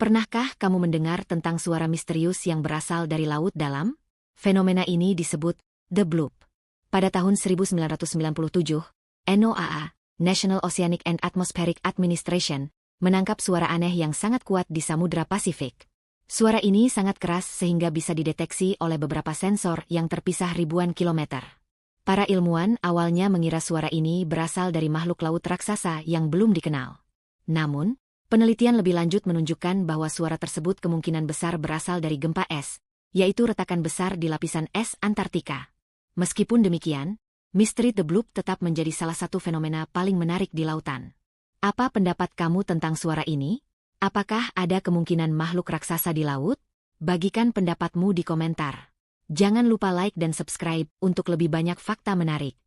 Pernahkah kamu mendengar tentang suara misterius yang berasal dari laut dalam? Fenomena ini disebut The Bloop. Pada tahun 1997, NOAA, National Oceanic and Atmospheric Administration, menangkap suara aneh yang sangat kuat di Samudra Pasifik. Suara ini sangat keras sehingga bisa dideteksi oleh beberapa sensor yang terpisah ribuan kilometer. Para ilmuwan awalnya mengira suara ini berasal dari makhluk laut raksasa yang belum dikenal. Namun, penelitian lebih lanjut menunjukkan bahwa suara tersebut kemungkinan besar berasal dari gempa es, yaitu retakan besar di lapisan es Antartika. Meskipun demikian, misteri The Bloop tetap menjadi salah satu fenomena paling menarik di lautan. Apa pendapat kamu tentang suara ini? Apakah ada kemungkinan makhluk raksasa di laut? Bagikan pendapatmu di komentar. Jangan lupa like dan subscribe untuk lebih banyak fakta menarik.